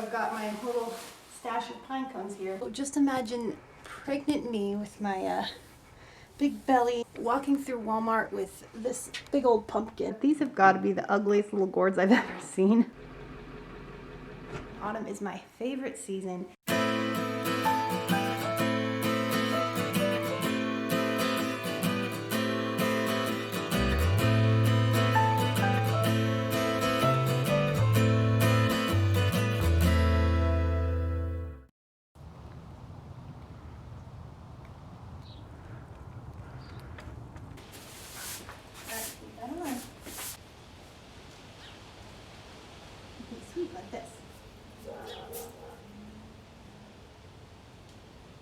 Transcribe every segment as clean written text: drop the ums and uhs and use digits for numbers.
I've got my little stash of pine cones here. Just imagine pregnant me with my big belly walking through Walmart with this big old pumpkin. These have got to be the ugliest little gourds I've ever seen. Autumn is my favorite season. Sweet like this.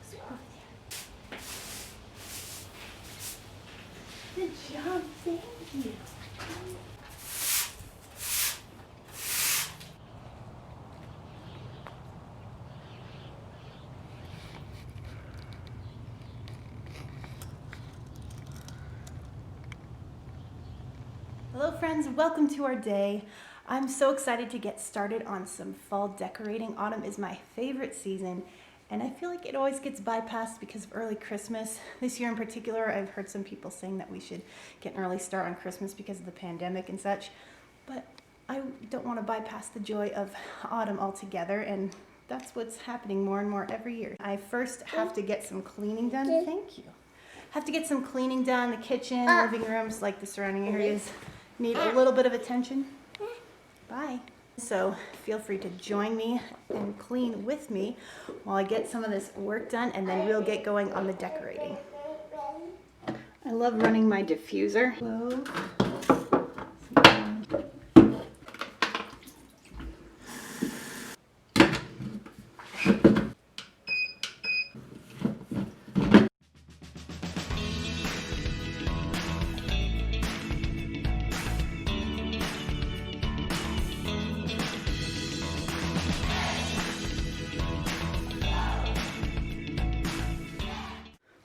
Sweet over there. Good job, thank you. Hello friends, welcome to our day. I'm so excited to get started on some fall decorating. Autumn is my favorite season, and I feel like it always gets bypassed because of early Christmas. This year in particular, I've heard some people saying that we should get an early start on Christmas because of the pandemic and such, but I don't want to bypass the joy of autumn altogether, and that's what's happening more and more every year. I first have to get some cleaning done. Thank you. Have to get some cleaning done. The kitchen, living rooms, like the surrounding areas need a little bit of attention. Bye. So feel free to join me and clean with me while I get some of this work done, and then we'll get going on the decorating. I love running my diffuser. Whoa.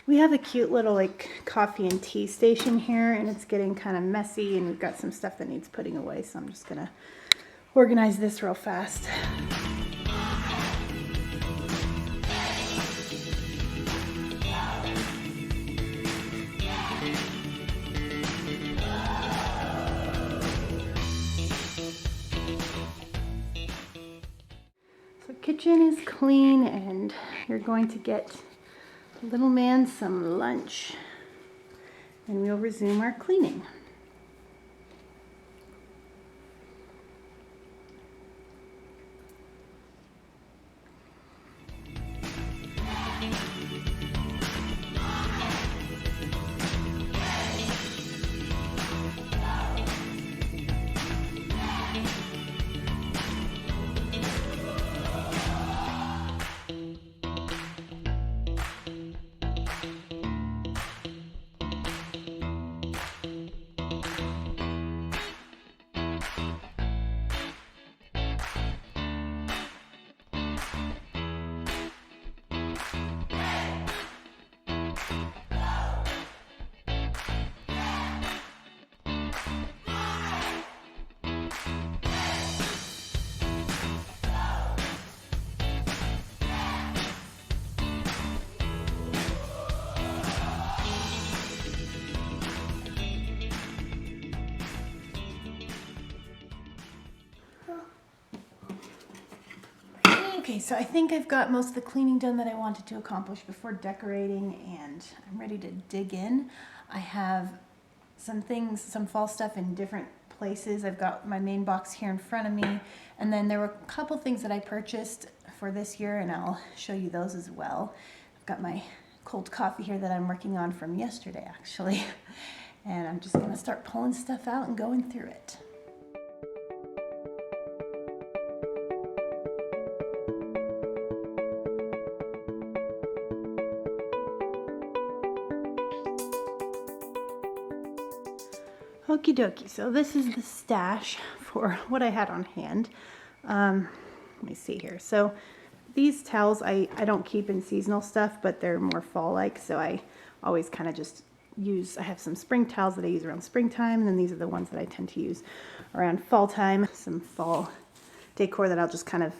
We have a cute little coffee and tea station here, and it's getting kind of messy, and we've got some stuff that needs putting away, so I'm just gonna organize this real fast. So kitchen is clean, and you're going to get little man some lunch, and we'll resume our cleaning. Okay, so I think I've got most of the cleaning done that I wanted to accomplish before decorating, and I'm ready to dig in. I have some things, some fall stuff in different places. I've got my main box here in front of me, and then there were a couple things that I purchased for this year, and I'll show you those as well. I've got my cold coffee here that I'm working on from yesterday, actually, and I'm just gonna start pulling stuff out and going through it. Okie dokie, so this is the stash for what I had on hand. Let me see here. So these towels I don't keep in seasonal stuff, but they're more fall-like, so I always kind of just use, I have some spring towels that I use around springtime, and then these are the ones that I tend to use around fall time. Some fall decor that I'll just kind of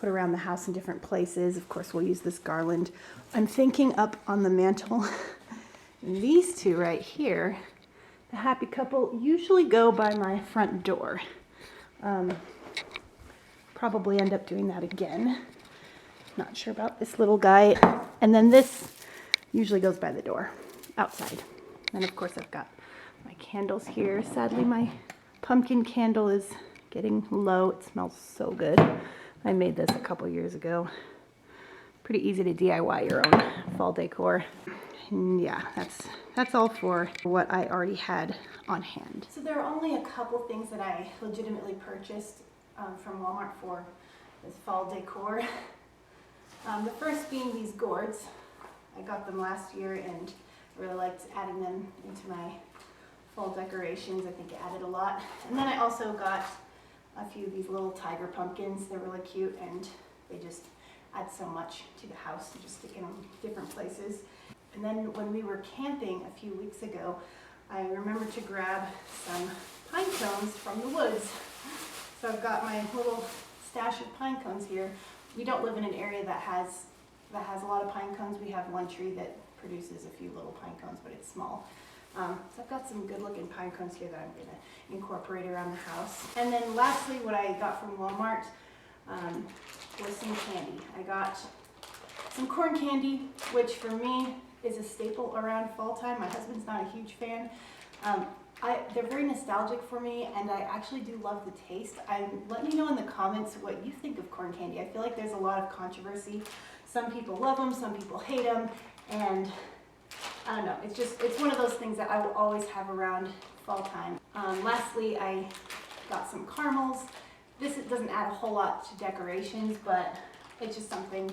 put around the house in different places. Of course, we'll use this garland. I'm thinking up on the mantle. These two right here, the happy couple, usually go by my front door. Probably end up doing that again. Not sure about this little guy. And then this usually goes by the door, outside. And of course I've got my candles here. Sadly, my pumpkin candle is getting low. It smells so good. I made this a couple years ago. Pretty easy to DIY your own fall decor. And yeah, that's all for what I already had on hand. So there are only a couple things that I legitimately purchased from Walmart for this fall decor. The first being these gourds. I got them last year and I really liked adding them into my fall decorations. I think it added a lot. And then I also got a few of these little tiger pumpkins. They're really cute and they just add so much to the house. You just stick in them different places. And then when we were camping a few weeks ago, I remembered to grab some pine cones from the woods. So I've got my little stash of pine cones here. We don't live in an area that has a lot of pine cones. We have one tree that produces a few little pine cones, but it's small. So I've got some good looking pine cones here that I'm going to incorporate around the house. And then lastly, what I got from Walmart was some candy. I got some corn candy, which for me is a staple around fall time. My husband's not a huge fan. They're very nostalgic for me, and I actually do love the taste. Let me know in the comments what you think of corn candy. I feel like there's a lot of controversy. Some people love them, some people hate them, and I don't know. It's one of those things that I will always have around fall time. Lastly, I got some caramels. This doesn't add a whole lot to decorations, but it's just something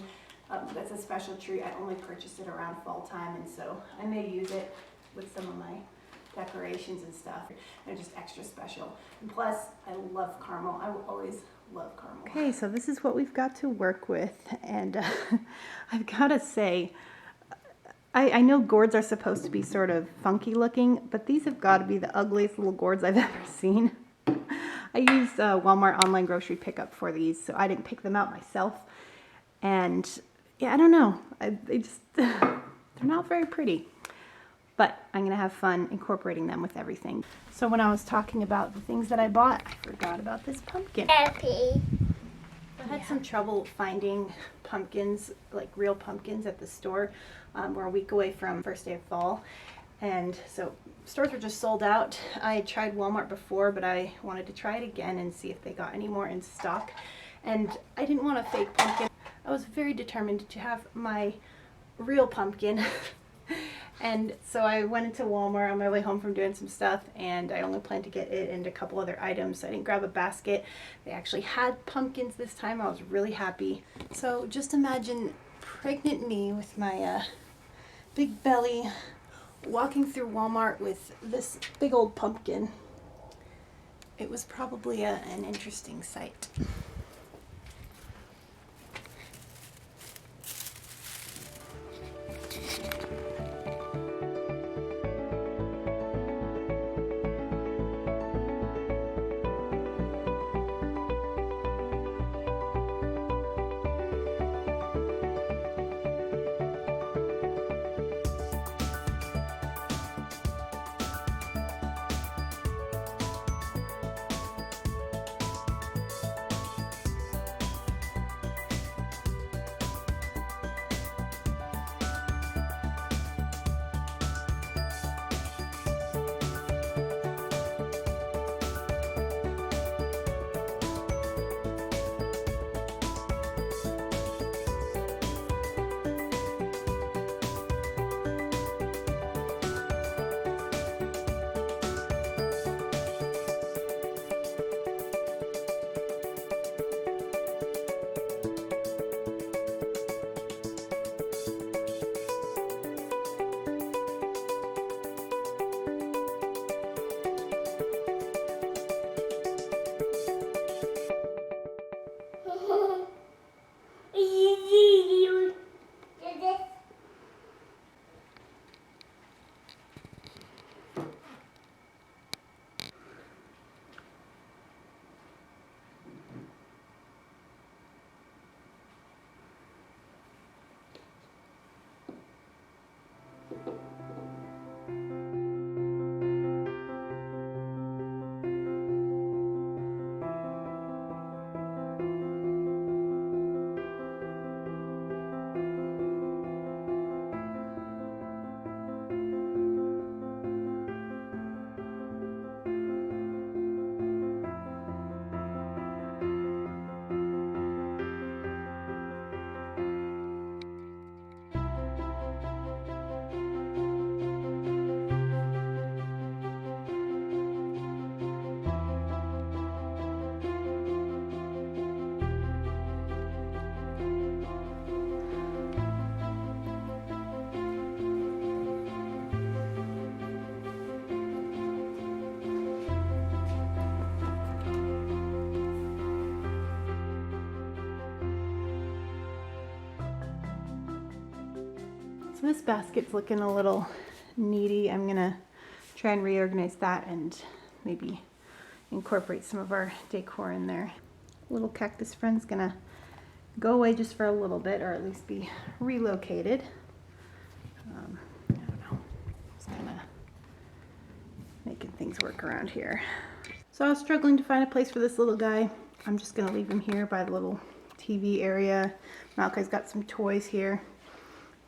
that's a special treat. I only purchased it around fall time, and so I may use it with some of my decorations and stuff. They're just extra special. And plus, I love caramel. I will always love caramel. Okay, so this is what we've got to work with, and I've got to say, I know gourds are supposed to be sort of funky looking, but these have got to be the ugliest little gourds I've ever seen. I used Walmart online grocery pickup for these, so I didn't pick them out myself. And yeah, I don't know. They're not very pretty. But I'm going to have fun incorporating them with everything. So when I was talking about the things that I bought, I forgot about this pumpkin. Happy. I had some trouble finding pumpkins, like real pumpkins at the store. We're a week away from first day of fall. And so stores were just sold out. I tried Walmart before, but I wanted to try it again and see if they got any more in stock. And I didn't want a fake pumpkin. I was very determined to have my real pumpkin. And so I went into Walmart on my way home from doing some stuff, and I only planned to get it and a couple other items, so I didn't grab a basket. They actually had pumpkins this time. I was really happy. So just imagine pregnant me with my big belly walking through Walmart with this big old pumpkin. It was probably an interesting sight. So this basket's looking a little needy. I'm gonna try and reorganize that and maybe incorporate some of our decor in there. Little cactus friend's gonna go away just for a little bit, or at least be relocated. I don't know, just kind of making things work around here. So I was struggling to find a place for this little guy. I'm just gonna leave him here by the little TV area. Malachi's got some toys here,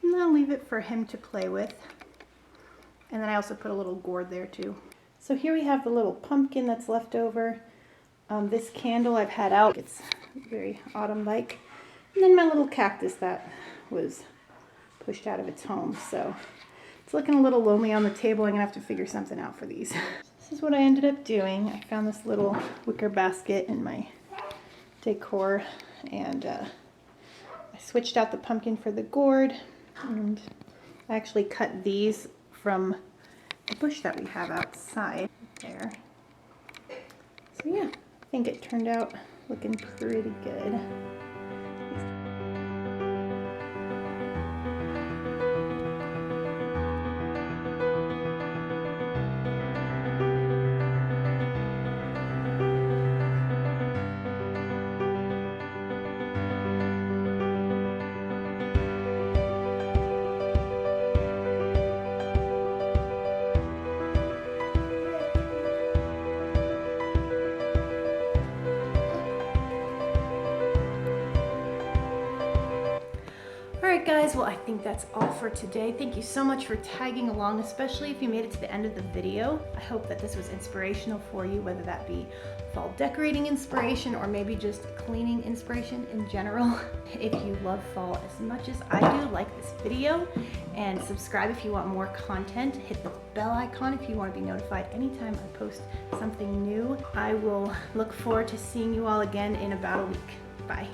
and I'll leave it for him to play with. And then I also put a little gourd there too. So here we have the little pumpkin that's left over. This candle I've had out, it's very autumn-like. And then my little cactus that was pushed out of its home. So it's looking a little lonely on the table. I'm gonna have to figure something out for these. This is what I ended up doing. I found this little wicker basket in my decor, and I switched out the pumpkin for the gourd, and I actually cut these from the bush that we have outside there. So yeah, I think it turned out looking pretty good. Alright guys, well I think that's all for today. Thank you so much for tagging along, especially if you made it to the end of the video. I hope that this was inspirational for you, whether that be fall decorating inspiration or maybe just cleaning inspiration in general. If you love fall as much as I do, like this video, and subscribe if you want more content. Hit the bell icon if you want to be notified anytime I post something new. I will look forward to seeing you all again in about a week. Bye.